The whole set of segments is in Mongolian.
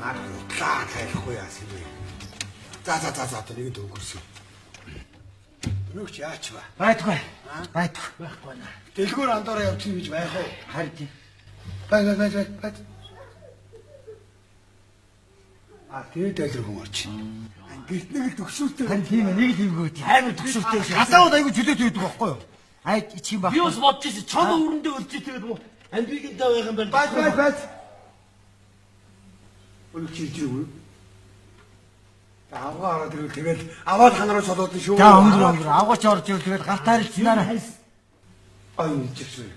Утлаа тайлахгүй яасан бэ? За нэг дөнгөрсөн. Нүгч яач ба? Байдгүй. Байхгүй наа. Дэлгүүр андаараа явчих гэж байх уу? Харин. Бай. Тэгээд дэлгүүр хүн орчих. Гэрт нэг л төгшүүлтэй. Харин тийм нэг л юм гоо. Амар төгшүүлтэй шүү. Асаууд айгүй чөлөөтэй байдаг байхгүй юу? Ай ичим баг. Би бас бодож ирсэн. Чон өрөндөө өрч тэгээд мө амбигийн даа байх юм байна. Бай. Өнөч чиржээ. Авгаа ороод ирвэл тэгэл аваад ханараа солоод шүү. За өнгөр авгаач орж ирвэл тэгэл гартаар ичнээр. Ай чиржээ.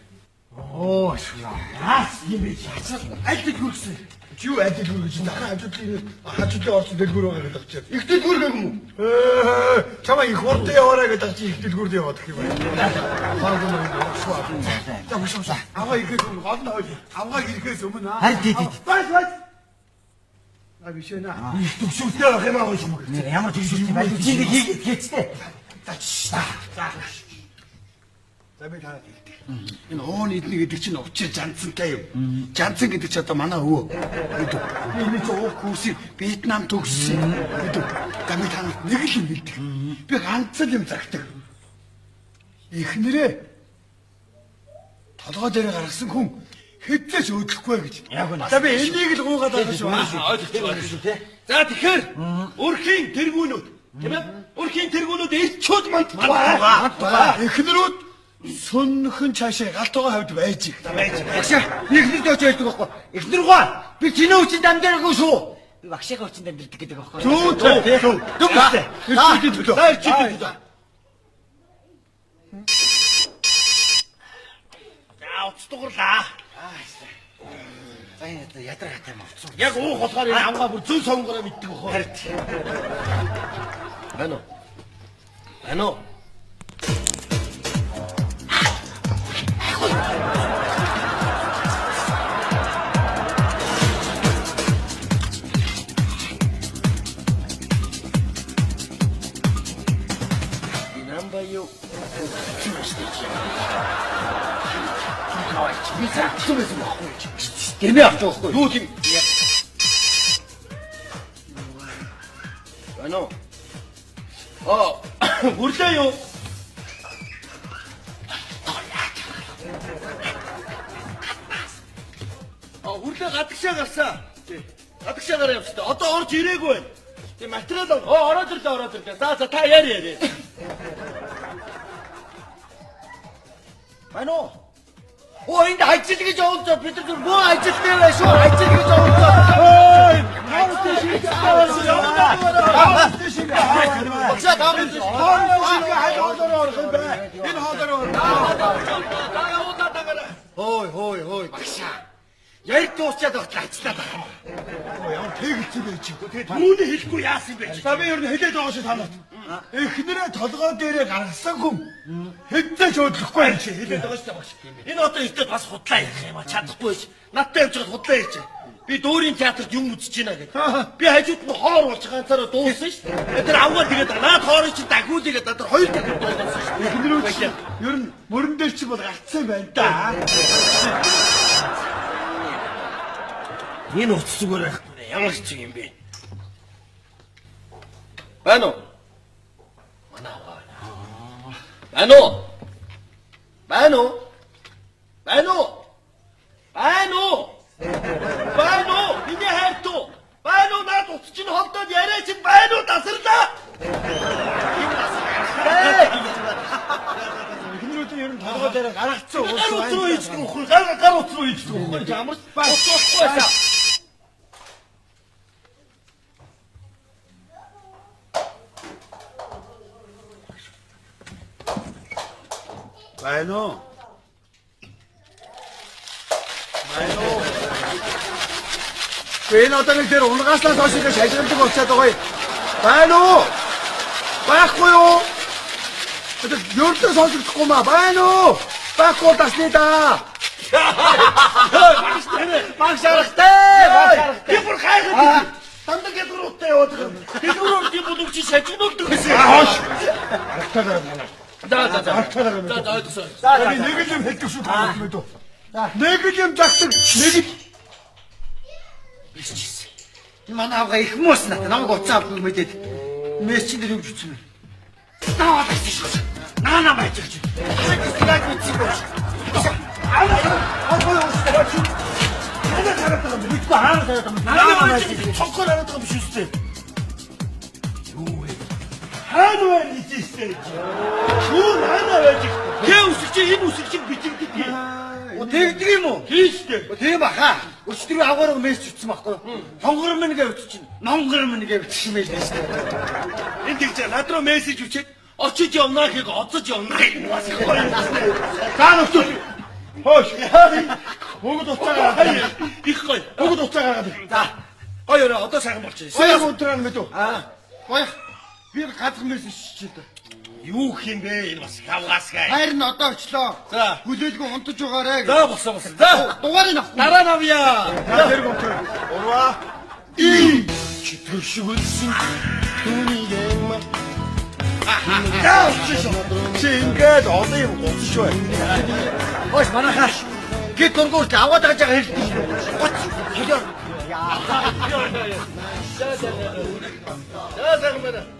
Оо шаа. Юм би хацаа. Альд хүрсэн. Чи юу альд хүргэж дахин хажуудлын орсон дэлгүүр байгаа гэдэг чинь. Их дэлгүүр гэх юм уу? Чамаа их урд яваараа гэдэг чинь их дэлгүүрд яваад гэх юм байна. За аваа ирэхээс өмнө гол нь хойш. Аваа ирэхээс өмнө аа. Харин тий. Бай. А биш нэ. Их төгшөлтэй байх юм аа юм. Ямар төгшөлтэй байл чи нэг хийгээчтэй. За би танаад хэлдэг. Энэ уун идний гэдэг чинь учир жанцантай юм. Жанцан гэдэг чинь одоо манай өвөө. Гэдэг. Би энэ чинь уух курсыг Вьетнам төгссөн. Гэдэг. За би танаад нэг л юм хэлдэг. Би ганц л юм загтаг. Эхнэрээ толгой дээр гаргасан хүн хэдэж өдлөхгүй гэж. Яг үнэ. За би энийг л гуугаад байгаа шүү. Ойлгосон тий. За тэгэхээр өрхийн тэргүүнүүд тийм ээ? Өрхийн тэргүүнүүд элчүүд манд Тугаа. Эхнэрүүд сүнхэн цаашаа галтуугаа хавьд байж их. Багшаа би ихнэрд очиж ярьдаг байхгүй. Ихнэр гоо би чиний хүчинд амьдраагүй шүү. Би багшаагийн хүчинд амьдрдаг гэдэг байхгүй. Зүү. Дүгнэстэй. Ирчүүдийн төлөө. За уцтугарлаа. За энэ ядаргатай юм авцсан. Яг уух болохоор энэ амгаа бүр зүүн сонгороо мэддэг бохоо. Ано. Намбаю. Би цаашаа байсан байхгүй. Гэрмээ авчих байхгүй. Юу тийм. Ано. Хүрлээ юу? Хүрлээ гадагшаа гарсан. Гадагшаа гараа явчихсан. Одоо орж ирээгүй байна. Тийм материал ороод ирлээ. За та яарэ. Ано. Энд ажил гэж явуулж бид нар муу ажилтай байх шүү. Ажил гэж явуулж. Хой багшаа. Яг дуусчаад багт ажиллаад байгаа юм. Ямар тэгж байж. Тэгээд түүний хэлэхгүй яасан бэ? За би ер нь хэлээд байгаа шүү танад. Эхнэрээ толгой дээрээ гаргасан хүн хэдэж өдлөхгүй юм чи хэлээд байгаа шүү багш. Энэ одоо ихтэй бас худлаа ярих юм а чадахгүй ш. Надтай явж байгаа худлаа ярьж. Би дүүрийн театрт юм үзэж байна гэдэг. Би хажууд нь хоор болж ганцаараа дууссан ш. Тэр авгаа тэгээд наад хоорын чи дахиулъя гэдэг. Тэр хоёр дахин дууссан ш. Эхнэрүүд ер нь мөрөн дээр чи бол гарцсан байна да. Энэ уц зүгээр байхгүй. Ямар ч юм бэ? Байна уу? Манаа. Байна уу? Миний хайртуу. Байна уу? Наад уц чинь холдоод яриа чинь байна уу? Тасарлаа. Эхнэрүүд ер нь толгой дээрээ гаргацсан Гар уц руу ийцдэг үгүй. Гар уц руу ийцдэг үгүй. Ямар ч болохгүй байсан. Байна уу? Энэ одоо нэг тэр унгааснаас хойш ингэ шалгалдаг болчиход байгаа юм. Байна уу? Байхгүй юу? Тэр юурдээ сонсогдохгүй маа. Байна уу? Байхгүй тасны да. Багшаарахтай. Би бүр хайхад. Тандаа гэдгүүртэй яваад байгаа. Гэдгүүрүүд тийм бүлэгч шажигнуулдаг гэсэн. Хоош. За. Би нэг л юм хэлдэг шүү дээ. Нэг л юм загтаг. Нэг л Манай авга их муус надад намайг уцаа авахгүй мэдээд мессеж дээр юу бичсэн бэ? Наваад байсан шүү. Наана байж гэж. Яг бичсэн юм байна. Цонхоор хараад байгаа биш үстэй. Юу вэ? Хаана вэ нийцээстэй? Юу наана байж? Тэ үсэг чи энэ үсэг чи бичигддэг юм. Тэгдэг юм уу? Тийштэй. Тийм баха. Өчтөр аваарга мессеж бичсэн байхгүй юу? Хонгор минь гэж бичсэн. Нонгор минь гэж бичсэн байж дээ шүү. Энд тэгж над руу мессеж үчээд очиж явнаа гэхийг оцож явнаа гэх бас гоё. За нөхдөд. Хөөш. Бүгд уцаагаа. Их гоё. Бүгд уцаагаа. За. Гоё өрөө одоо сайхан болчихсон. Гоё өдрөө мэдв. Гоё. Би гадах мессеж шийдэ. Юу гэх юм бэ? Энэ бас хавгасгай. Харин одоо очлоо. За. Хүлээлгүй унтаж байгаарэ. За болсон. За. Дугаарыг авах. Дараа нь авъя. За тэр гомч. Урва. Читгэр шиг үлсэн. Түүний юм. Яа, чи ингээд олон юм гоцш бай. Хөөс манайхаа гид дургуурт аваад байгаа жаа хэлсэн. Гоц. Хөлөө.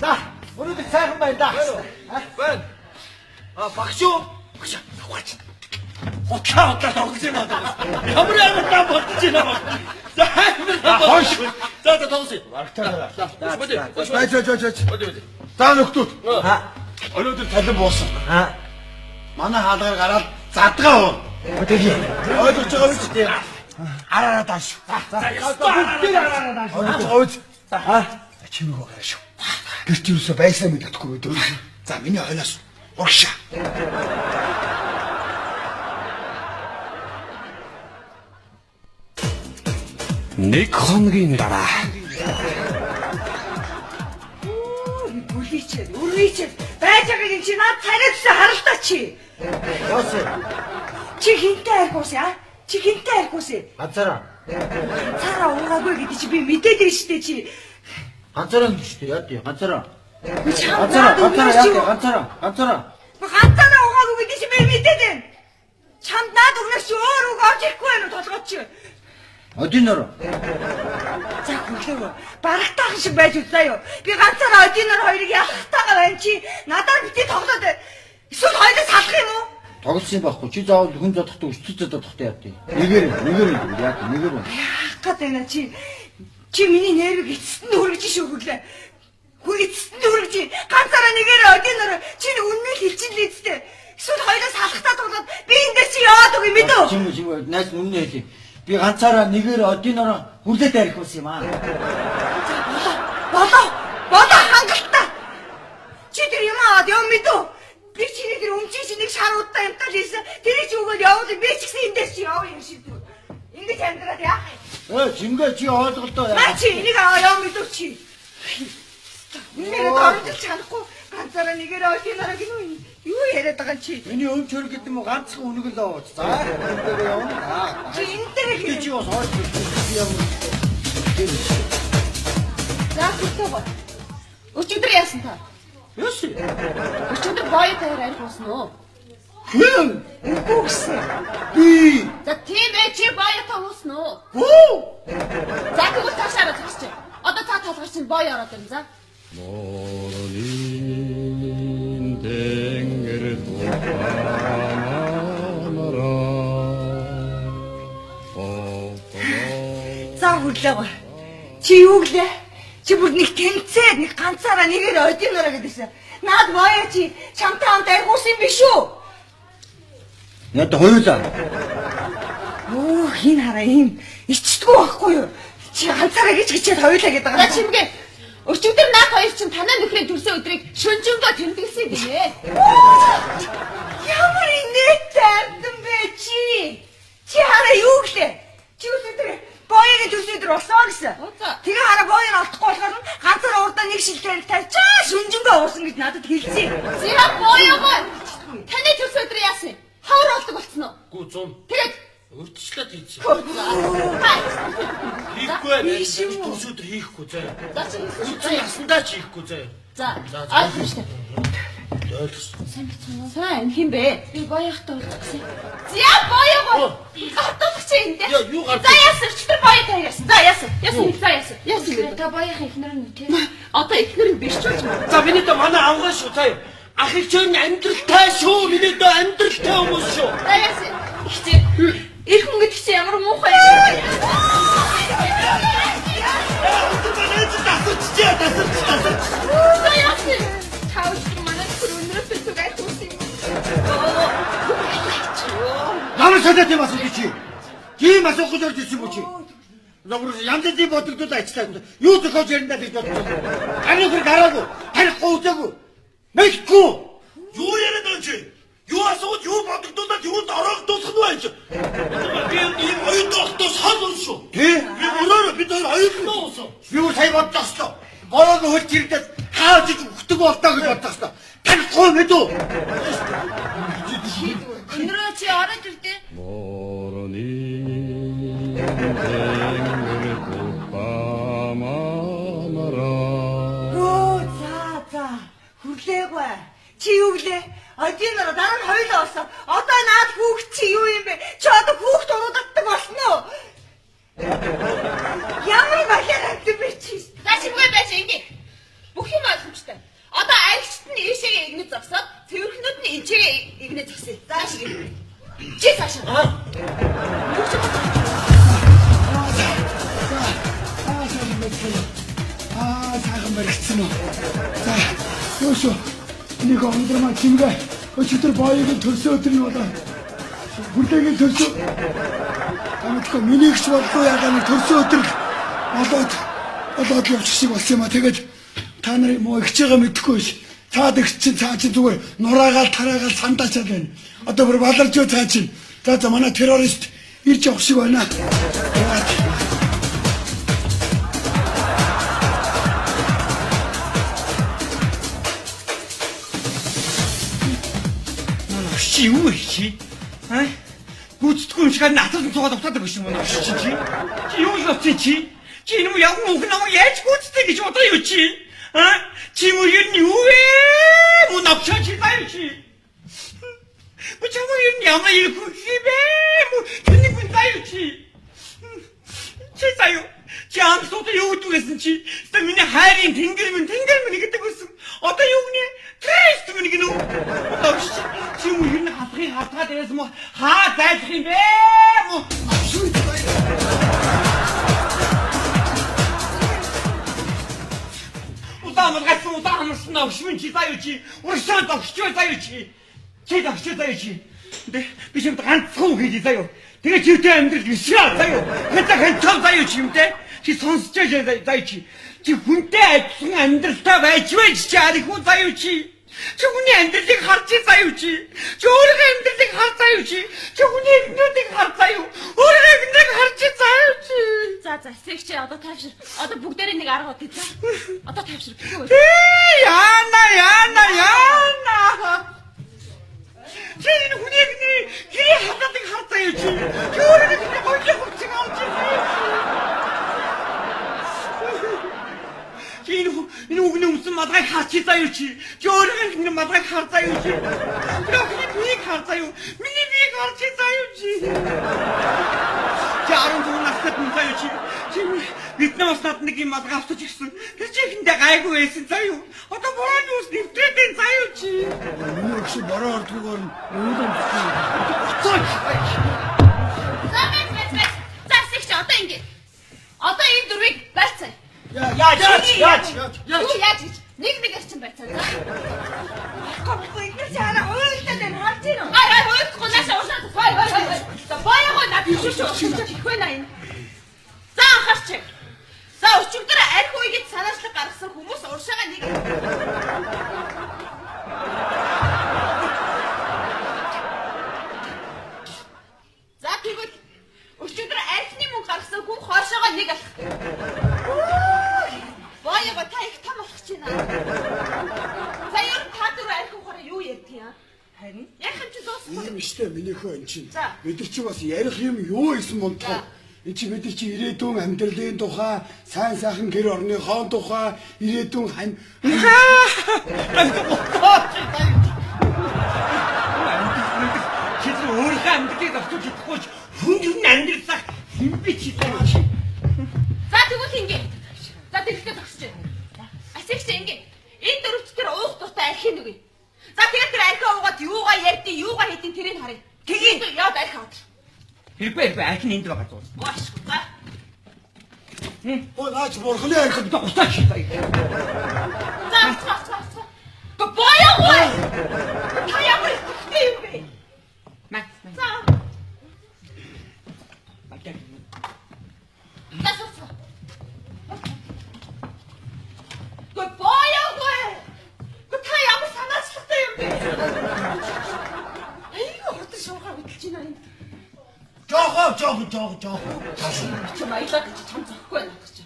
За, өнөөдөр сайхан байна да. Байна. Багш юу? Багш. Хаваач. Утаа тоглож юм аа. Ямар ямар та бодож байна. За, хоош. За, тоглоё. Багтаа. Боч. Байж. За нөхдөд. Өнөөдөр талан буусан. Манай хаалгаар гараад задгаа. Тэгэ. Ойлгож байгаа биз дээ. Араараа тааш. За, бүгд араараа Ойлгож байгаа биз? Чимэг байгаа шүү. Гэрч юусоо байсаа мэддэхгүй өдөр. За миний хойлоос урагшаа. Нэг хоногийн дараа Үргэлж байж байгааг юм чи над царайдсаа харалтаа чи. Яасан? Чи хинтээ аргуус яа? Чи хинтээ аргуус. Ганцаараа. Цараа уугаагүй гэдэг чи би мэдээд байна штэ чи. Ганцаараа л шүү дээ. Яа тий. Ганцаараа. Ганцаараа уугаагүй гэдэг чи би мэдээд байна. Чамд наад өгнөөс чи өөр үг авч ирэхгүй байна уу толгой чи. Одиноор. За хөлөө барахтаахан шиг байж үзаа юу. Би ганцаараа одиноор хоёрыг ялахтайгаа байна чи. Надаар битээ тоглоод эсвэл хоёроо салах юм уу? Тоглосон байхгүй. Чи заавал хүн зодохтой өчтөд зодохтой яа тий. Нэгээр яа нэгээр. Яах гээд байна чи. Чи миний нервийг эцэст нь хүргэж шүү хөглөө. Эцэст нь хүргэж. Ганцаараа нэгээр одиноор чи үннийг хэлчихэн л эцтэй. Эсвэл хоёроо салахтаа тоглоод би эндээс чи яваад үгүй мэдв. Чим найз үнэн хэлий. Би ганцаараа нэгээр одиноор хүрлээд арих ус юм аа. Бодоо хангалттай. Чи тэр юм аваад яв мэдв. Би чиний тэр өмчийн нэг шаруудаа юмтал хийсэн. Тэрийг чи өгөөл явуул би ч гэсэн эндээс чи яв юм шиг дүү. Ингэж амьдраад яах вэ? Жингээ чи ойлголтоо яа. Чи энийг аваа яв мэдв чи. Энийг гаргаж чадахгүй. Ганцаараа нэгээр одиноор гинүү. Юу яриад байгаа чи? Миний өмч хөр гэдэг юм ганцхан үнэг л аваад. За энэ дээр явна. Чи энэ дээр чи бас хойш юм. За хэвээ. Өчигдөр яасан та? Юу ши? Өчигдөр боётой арих уусан уу? Хэн? үгүйсэн. Би. За тийм ээ чи боётой уусан уу? Хөө. За тэгвэл таашаа зогсчих. Одоо та толгой чинь боё ороод ирнэ за. Моорын тэнгэр тухамаараа За хүрлээ. Чи юу гэлээ? Чи бүр нэг тэнцээд нэг ганцаараа нэгээр одинороо гэдээсэн. Наад боё чи чамтай хамт аргуус юм биш үү? Яд хоёулаа. Оо хин хараа юм ичдэггүй байхгүй юу? Чи ганцаараа гэж хичээд хоёулаа гэдэг За байгаа. чимгээ. Өчигдөр наад хоёр чинь танаа нөхрийн төрсөн өдрийг шүнжэнгөө тэмдэглэсэн гинэ. Ямар инээдтэй амтан бэ чи? Чи хараа юу гэлээ? Чи өдөр боёгийн төрсөн өдөр болсон гэсэн. Тэгээ хараа боёг нь олдохгүй болохоор ганцаараа урдаа нэг шилтээр тавьчаа шүнжэнгөө уусан гэж надад хэлсэн. Зя боёгоо. Таны төрсөн өдөр яасан? Хавар болдог болсон уу? Гүү 100. Тэгээд Өөрчлөлт хийсэн. хай. Хийхгүй байх. Өдөр хийхгүй заяа. За чи Үгүй ясандаа ч хийхгүй заяа. За. Аа шүү дээ. Сайн бицэн үү? Сайн хин бэ? Би боёхтой уулзсан. За боёо. Гартуулах чи энэ. Яа, юу гартуул? За яасан өчтөр боёо таяасан. За яасан. Яасан. Та боёо ихнэр нь тий. Одоо ихнэр нь биш ч болж байна. За миний дэ манай авгаа шүү заяа. Ах их чинь амьдралтай шүү. Миний дэ амьдралтай хүмүүс шүү. За яасан. Ихтэй. Их хүн гэдэг чи ямар муухай юм. За яасан. Тауч манай түрүүнээс түгай хүссэн. Намайг сониот юм асууж чи. Тийм асуух гэж орж ирсэн мүү чи. Ногоос янзын бодогдод ажиллаа. Юу зохиож яриндаа гэж бодсон. Харин хэр гараагүй. Харихгүй үзээгүй. Мэдгүй. Юу яриад байгаа чи? Юу асууж юу бодогдуулаад юунд ороог дуусах нь байж. Би энэ оюун доохтой санал шүү. Тий? Би өөрөө бид хоёр оюутнаа уусаа. Юу сая бодлоо шүү. Боог хөлж ирэхэд хааж өгдөг болтоо гэж бодлоо шүү. Танихгүй мэдүү. Өнөрөө чи ороод ирдээ. 모르는 댕그를 곱밤아마라 Оо за. Хүрлээгүй. Чи юу гэлээ? Одиноор дараа нь хоёлоо болсон. Одоо наад хүүхд чи юу юм бэ? Чи одоо хүүхд урууддаг болсон уу? Ямар балиар авдаг бэ чи? За чимгүй байж ингэ. Бүх юм ойлгомжтой. Одоо айлчт нь ийшээгээ игнэ зогсоод цэвэрхнүүд нь энчээгээ игнэ зогсъё. За шиг. Чи цаашаа. Сайхан мэрэгцэн үү. За, юусоо. Энийг өндрмаа чимгээ. Өчигдөр боёгийн төрсөн өдөр нь болоо. Бүлэгийн төрсөн. Амтгүй минийгч болгүй яагаад нэг төрсөн өдөр болоод явчих шиг болсон юм а. Тэгээд та нарын муу ихж байгаа мэдэхгүй ш. Цаад их чинь цаа чинь зүгээр нураагаал тараагаал сандаачаад байна. Одоо бүр баларж юу цаа чинь. За манай террорист ирж явах шиг байна. Чи юу чи? Гүцдэггүй юм шиг натад цугаад утаадаг биш юм уу? Чи юу явчих чи? Чи юм яг мөнх нам яаж гүцдэг гэж бодоо юу чи? Чи мөр юу вэ? Мөн авчаа чи таа чи. Почему я не могу себе? Ты не знаешь, чи заяа. Чи амсууд юу гэдэг гэсэн чи? Тэ миний хайрын тэнгэр минь гэдэг байсан. Одоо юу гинэ? Крест минь гинэ. Чи юу юм хатгын хатгаад байсан мó? Хаа зайлах юм бэ? Удаан амарсан авшмын чи заяа чи. Уршаад авчгүй заяа чи. Чи авчгүй заяа чи. Би чамд ганцхан хийдий заяа. Тэгээ чивтэй амьдрал вишаа заяа. Хэнтэй заяа чи юмтэй. Чи сонсож заяа чи. Чи хүнтэй адилхан амьдралтай байж байж чи арих заяа чи. Чи хүний амьдралыг харж заяа чи. Чи өөрийнхөө амьдралыг хар заяа чи. Чи хүний амьдралыг хар заяа. Өөрийнхөө амьдралыг харж заяа чи. За сэгч одоо тайвшир. Одоо бүгдээрээ нэг арга удаа. Одоо тайвшир. Яна. Чи энэ хүнийг гэрээ хатдаг харцаа юу чи? Чи өөрөө нэг гоёлох хүч авч чи. Чи энэ үгний үсэн мадраг хаачих заа юу чи? Чи өөрөө нэг мадраг харцаа юу чи? Миний харцаа юу? Миний бийг харчих заа юу чи? Чи аран зүүн насад мөн заа юу чи? Чи Вьетнамаас над нэг юм мадраг авч ирсэн. Тэр чи ихэндээ гайгүй байсан заа юу? Одоо бороо юус нэвтрээд заа юу чи? Миний өгш бороо ордгоор өөдөн За сэгч одоо ингэ. Одоо энэ дөрвийг байцаа. Яаж гэж нэг арчин байцаа. Гомгүй ингэ чараа уйлтаад байна. Харж байна уу? Уйлахгүй наашаа уушаад. За боёо над биш шүү. Ихгүй наа энэ. За анхаарч. За өчигдөр арх үйгээд санаачлаг гаргасан хүмүүс уршаага нэг. За тэгвэл өчигдөр архны мөнгө гаргасан хүн хоошоогоо нэг алах. Боёо та их том болох ч юм аа. За ер нь та дөрөв арх ухаараа юу ярьдаг юм? Харин яхан ч дуусахгүй. юм штэ минийхөө эн чинь. За. Бид нар чи бас ярих юм юу исэн мунтаа. Энд чи бид нар чи ирээдүйн амьдралын тухай, сайн сайхан гэр орныхоо тухай, ирээдүйн хань. амьдралыг авч чадахгүй хүн юу амьдралсаа хинбэ чи заяа чи. За тэгвэл ингэ. За тэгэхдээ зогсож байна. Асигч ингэ. Энэ дөрөвч тэр уух дуртай архин үгүй. За тэгээд тэр архиа уугаад юугаа ярьдیں, юугаа хийдیں тэрийг харъя. Тэгийг яваад архиа авах. Хэрвээ архин энд байгаа зүйл. Гош. За. Ой наач бурхны архив Догсооч заяа. За. Го боёо. Та ямар юм бэ? Маа. За. Баттай. Тасууч. Го боёо. Го та ямар санаачлалтай юм бэ? Айгу хотор шуухаар хөдөлж байна энэ. Жоо. Чи маялаа гэж чам захгүй байна гэж.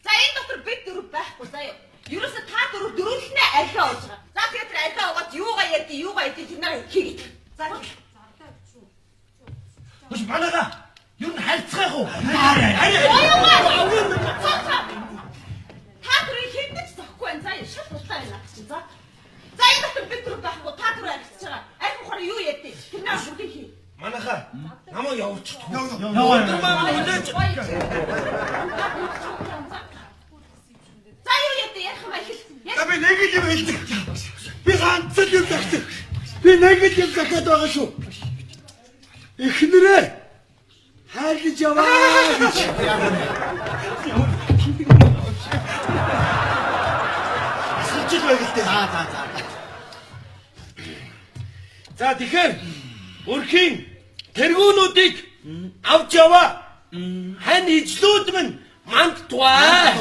За энэ дотор бид дөрөв байхгүй заяа. Ерөөсө та дөрөвлөнөө архиа ууж байгаа. За тэгээд тэр архиа уугаад юугаа ярьдیں, юугаа хийдیں тэр нар хийгээд. За. Хөөс манайга юу н хайцгаах уу? Та дөрөв хийдэж захгүй байна. За шал тултай байна гэж. За энэ дотор бид дөрөв байхгүй та дөрөв архиж байгаа. Архи ухаар юу ярьдیں? Тэр нар бүгдийг хий. Манайха намайг явуулчих. За юу ярьдیں ярих юм ахил. Би нэг юм хэлдэг. Би ганцхан юм захдаг. Би нэг юм захаад байгаа шүү. Эхнэрээ хайрлаж яваа гэж. Асуучих байгальтай. За тэгэхээр өрхийн тэргүүнүүдийг авч яваа. Хань ижлүүд минь манд туаа.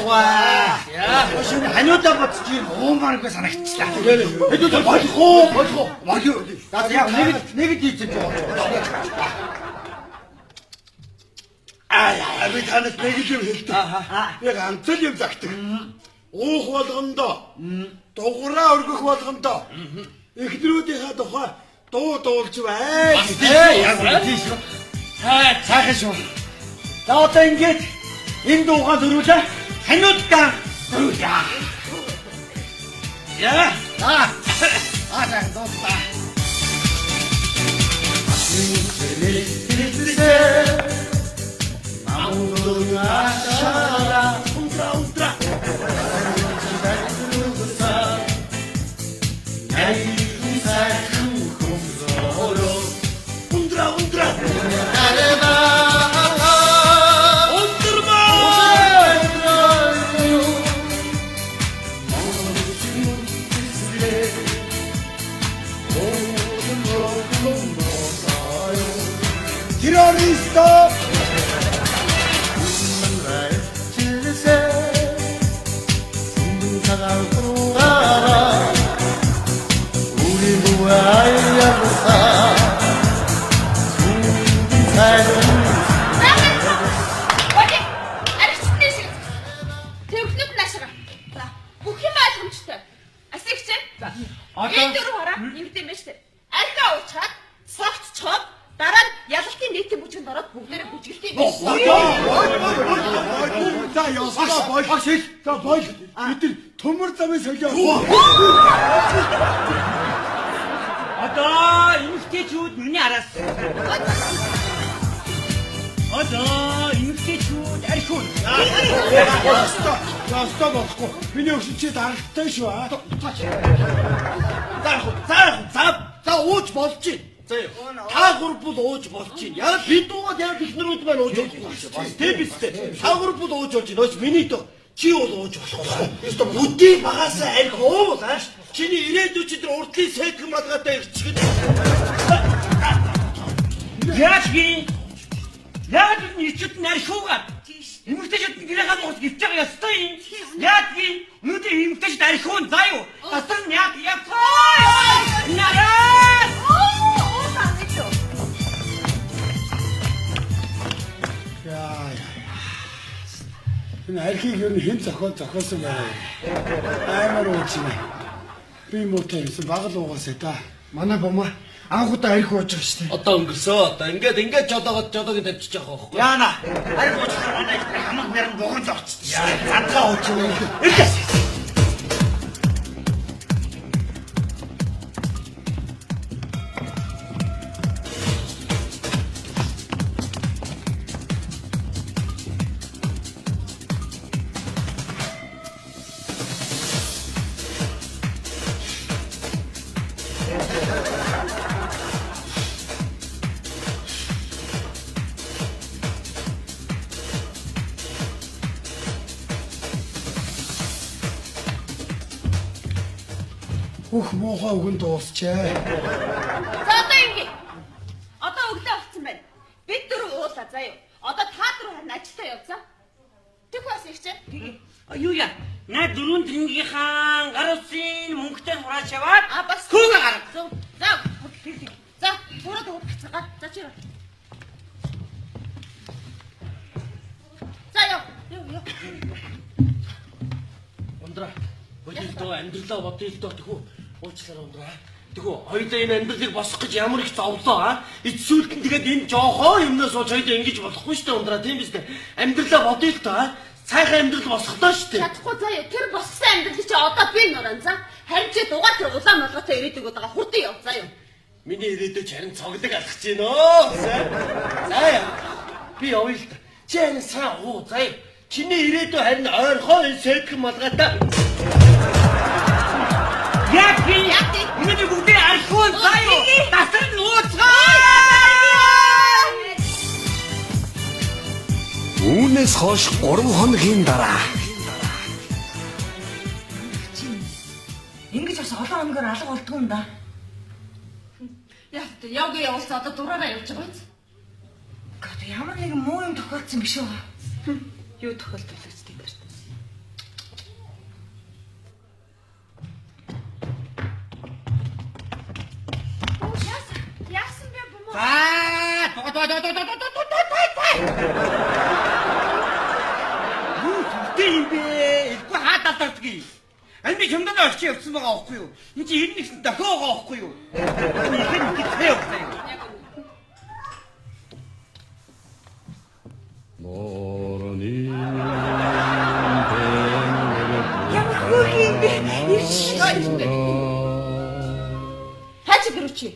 Яа, Шинэ ханиудаа бодчих юм уумааргүй санагчлаа. Хэдүүл болохоо. Яг нэг тийч юм. Би танаас нэг юм хэлдэг. Би ганцхан юм загтаг. Уух болгондоо, дугуураа өргөх болгондоо эхнэрүүдийнхээ тухай дуу дуулж бай. Яг тийш. Цаахан шүү. За одоо ингэж энэ дуугаа зөрүүлээ. Ханиудаа зөрүүлээ. Яа. Аа дууста. Terroristo! Энэ дөрөв хараа ингэдэм байж тээ. Архиа уучаад согтцоход дараа нь ялалтын нийтийн бүжгэнд ороод бүгдээрээ бүжгэлтэй байж. За ясаа бойл. За бойл. Бид төмөр замын солио. Одоо эмэгтэйчүүд миний араас. Одоо эмэгтэйчүүд архиун. Ястаа болохгүй. Миний өгсөн чи дарагтай шүү аа. За ууж болж чинь. Та гур бол ууж болж чинь. Яг бид дуугаад яг биднэрүүд маань ууж болохгүй. Бас тийм биз дээ. Та гур бол ууж болж байна. Миний дөө чи бол ууж болохгүй. Ёстой бүдий багаас арх уувал аа. Чиний ирээдүйд чи тэр урдлын сэкэн малгайтай ирчихэд. Яг нийцэд нархуугаад эмэгтэйчүүд гэрээгээ дуус гівч байгаа ёстой юм. Яг өнөөдөр эмэгтэйчүүд архиун заа юу? Тасар нь яг нараа. Энэ архийг юу хэн зохиосон байна. Аймаар уучлаа. Би муутай гэсэн багал уугаасаа та. Манай бомаа анхудаа арх ууж байгаа шүү дээ. Одоо өнгөрсөө. Одоо ингээд жодоогод тавьчих яах вэ? Яана. Арх ууж манай хамаг нэрэн буган зогцсон. Задгаа ууж байгаа. Өөх муухай үгэн дуусчээ. За одоо ингэ. Одоо өглөө болсон байна. Бид дөрөв уулаа заяа. Одоо та дөрөв харин ажилдаа явцгаа. Тэг бас их чи. Юу яа? На дөрөв тэнгийнхаа гар усын мөнгөтэй хурааж яваад Бас хүүгээ гарга. За, өөрөө төгөлцгөө. За чи. За яа. Ундраа. Бодилдоо амьдралаа бодилдоо тэхүү уучлаарай ундраа. Тэхүү хоёулаа энэ амьдралыг босгох гэж ямар их зовлоо аа. Эцсүүлд нь тэгээд энэ жоохоо юмнаас сууж хоёулаа ингэж болохгүй шүү дээ ундраа тийм биз дээ. Амьдралаа бодилдоо аа. Сайхан амьдрал босгохдоо шүү дээ. Чадахгүй заяа. Тэр боссон амьдрал чи одоо би нуран за. Харин чи дугаар тэр улаан молготой ирээдэг байгаа хурдан яв заяа. Миний ирээдүйд харин цоглог алхаж байна оо. Заяа. Би явъя л та. Чи харин сайн уу заяа. Чиний ирээдүй харин ойрхоо энэ сэдгэн малгайтай. Яг миний бүгдээ архиун заяа. Тасар нь ууцгаа. Үүнээс хойш 3 хоногийн дараа Ингэж бас олон хоногор алга болдгоо юм да. Явгээ явуулсан одоо дураараа явж байгаа биз? Гэхдээ ямар нэгэн муу юм тохиолдсон биш үү? Юу тохиолдолтой тийм байна. Яасан бэ бомоо? Юу тийм бэ? Ихгүй хаадалдардгийг. Энд чимдэн орчих явсан байгаа байхгүй юу? Энд чи 91-нд дохио байгаа байхгүй юу? Энэ ихэн гитээ явсан. Мороны Ямар хөөрхөн юм бэ? Хаач гэрүүчи.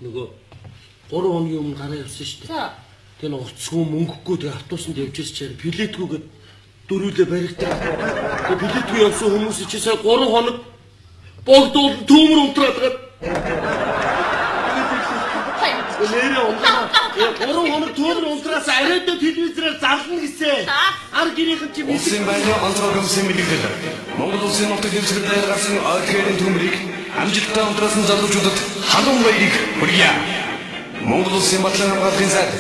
Нөгөө 3 хоногийн өмнө гараа явсан шүү дээ. За. Тэгээ нэг уцгүй мөнгөгүй тэгээ автобусанд явж ирсээр билетгүйгээд дөрүүлээ баригдав. Тэгээ билетгүй явсан хүмүүс чи сая 3 хоног богдуул төмөр унтраад байгаа. Нэрээ унтраа. 3 хоног төмөр унтраас арайдаа телевизээр зарлана гэсэн. Ар гэрийнхэн чи Улсын байрны онцгой комиссын мэдээлэл. Монгол улсын нутаг дэвсгэрээр гарсан ОК-ийн төмрийг амжилттай унтраасан залуучуудад халуун баярыг хүргье. Монгол улсын батлан хамгааллын сайд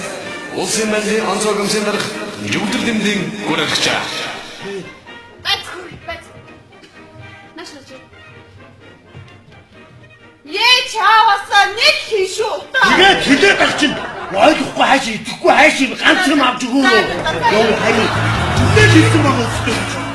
улсын байрны онцгой комиссын дарга Югдэр Дэмдийн гуйрагчаа. Чааваса нэг хийшүү. тэгээд хилээд байх чинь ойлгохгүй хаашаа идэхгүй хаашаа ганц юм авч өгөө. Юу хаяа. Түлээ хийсэн байгаа юм.